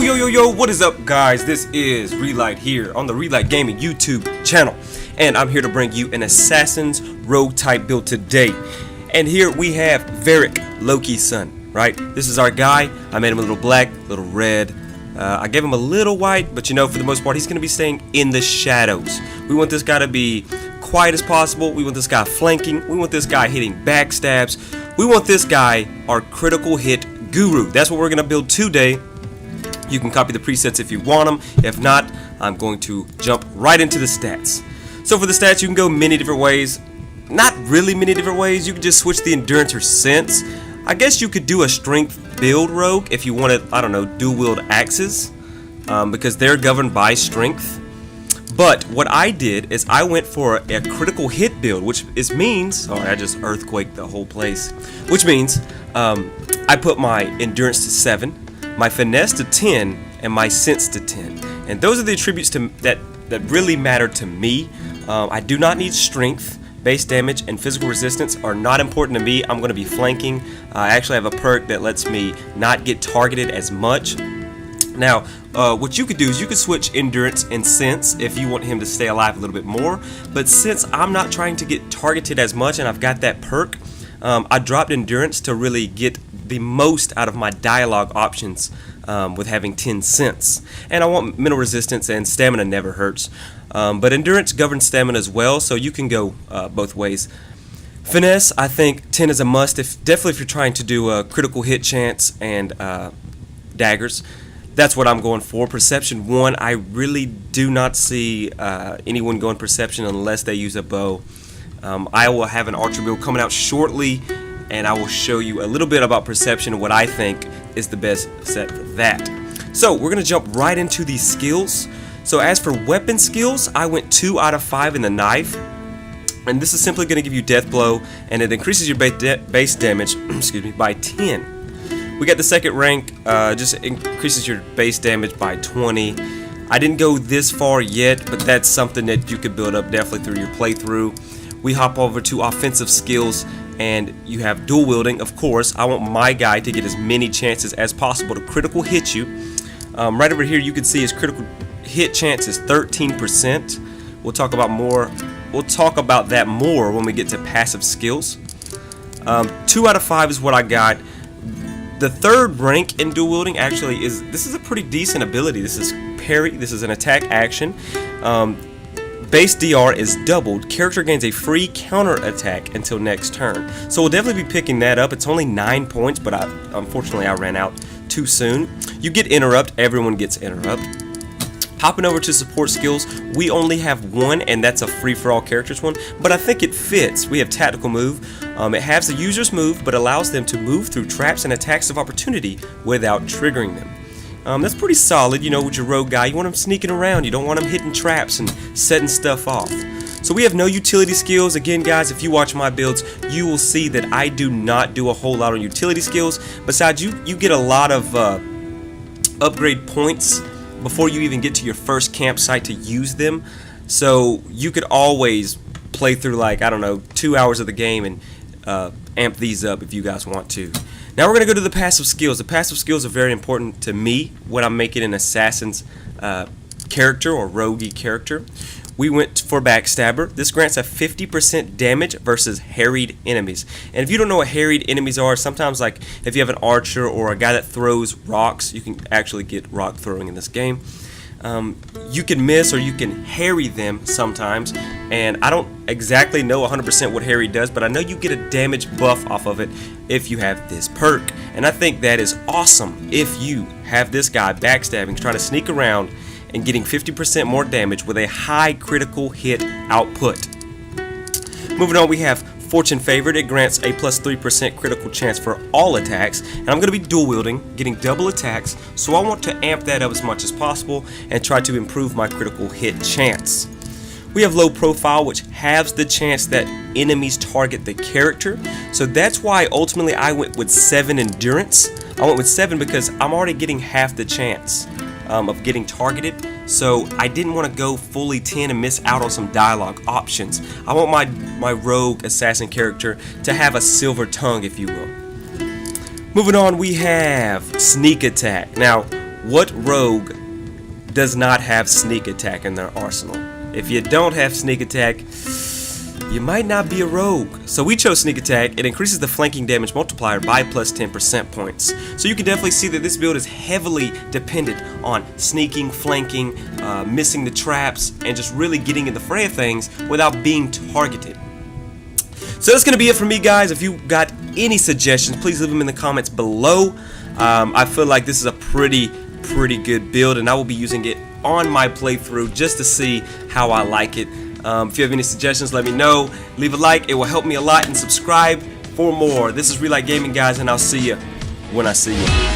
Yo, what is up, guys? This is Relyt here on the Relyt Gaming YouTube channel, and I'm here to bring you an Assassin's Rogue type build today. And here we have Varric, Loki's son, right? This is our guy. I made him a little black, a little red. I gave him a little white, but you know, for the most part, he's going to be staying in the shadows. We want this guy to be quiet as possible. We want this guy flanking. We want this guy hitting backstabs. We want this guy our critical hit guru. That's what we're going to build today. You can copy the presets if you want them. If not, I'm going to jump right into the stats. So for the stats, you can go many different ways. Not really many different ways. You can just switch the endurance or sense. I guess you could do a strength build rogue if you wanted, I don't know, dual wield axes, because they're governed by strength. But what I did is I went for a critical hit build, which means, sorry, I just earthquaked the whole place, which means I put my endurance to 7, my finesse to 10, and my sense to 10. And those are the attributes that really matter to me. I do not need strength. Base damage and physical resistance are not important to me. I'm going to be flanking. I actually have a perk that lets me not get targeted as much. Now, what you could do is you could switch endurance and sense if you want him to stay alive a little bit more. But since I'm not trying to get targeted as much and I've got that perk, I dropped endurance to really get the most out of my dialogue options with having 10 sense. And I want mental resistance, and stamina never hurts. But endurance governs stamina as well, so you can go both ways. Finesse, I think 10 is a must, definitely if you're trying to do a critical hit chance and daggers. That's what I'm going for. Perception 1, I really do not see anyone going perception unless they use a bow. I will have an archer build coming out shortly, and I will show you a little bit about perception and what I think is the best set for that. So we're going to jump right into these skills. So as for weapon skills, I went 2 out of 5 in the knife, and this is simply going to give you death blow, and it increases your base damage excuse me, by 10. We got the second rank, just increases your base damage by 20. I didn't go this far yet, but that's something that you could build up definitely through your playthrough. We hop over to offensive skills, and you have dual wielding. Of course, I want my guy to get as many chances as possible to critical hit you. Right over here, you can see his critical hit chance is 13%. We'll talk about that more when we get to passive skills. 2 out of 5 is what I got. The third rank in dual wielding actually this is a pretty decent ability. This is parry. This is an attack action. Base DR is doubled. Character gains a free counter attack until next turn. So we'll definitely be picking that up. It's only 9 points, but unfortunately I ran out too soon. You get interrupt. Everyone gets interrupt. Hopping over to support skills, we only have one, and that's a free-for-all characters one, but I think it fits. We have tactical move. It halves the user's move, but allows them to move through traps and attacks of opportunity without triggering them. That's pretty solid, you know, with your rogue guy. You want him sneaking around. You don't want him hitting traps and setting stuff off. So we have no utility skills. Again, guys, if you watch my builds, you will see that I do not do a whole lot on utility skills. Besides, you get a lot of upgrade points before you even get to your first campsite to use them. So you could always play through, like, I don't know, 2 hours of the game and amp these up if you guys want to. Now we're going to go to the passive skills. The passive skills are very important to me when I'm making an assassin's character or roguey character. We went for Backstabber. This grants a 50% damage versus harried enemies. And if you don't know what harried enemies are, sometimes, like if you have an archer or a guy that throws rocks, you can actually get rock throwing in this game. You can miss or you can harry them sometimes, and I don't exactly know 100% what harry does, but I know you get a damage buff off of it if you have this perk, and I think that is awesome if you have this guy backstabbing, trying to sneak around and getting 50% more damage with a high critical hit output. Moving on, we have Fortune Favoured. It grants a plus 3% critical chance for all attacks, and I'm going to be dual wielding, getting double attacks, so I want to amp that up as much as possible and try to improve my critical hit chance. We have Low Profile, which halves the chance that enemies target the character, so that's why ultimately I went with 7 endurance. I went with 7 because I'm already getting half the chance of getting targeted, so I didn't want to go fully 10 and miss out on some dialogue options. I want my rogue assassin character to have a silver tongue, if you will. Moving on, we have Sneak Attack. Now, what rogue does not have sneak attack in their arsenal? If you don't have sneak attack, you might not be a rogue. So we chose sneak attack. It increases the flanking damage multiplier by plus 10% points. So you can definitely see that this build is heavily dependent on sneaking, flanking, missing the traps, and just really getting in the fray of things without being targeted. So that's going to be it for me, guys. If you got any suggestions, please leave them in the comments below. I feel like this is a pretty good build, and I will be using it on my playthrough just to see how I like it. If you have any suggestions, let me know. Leave a like, it will help me a lot, and subscribe for more. This is Relyt Gaming, guys, and I'll see you when I see you.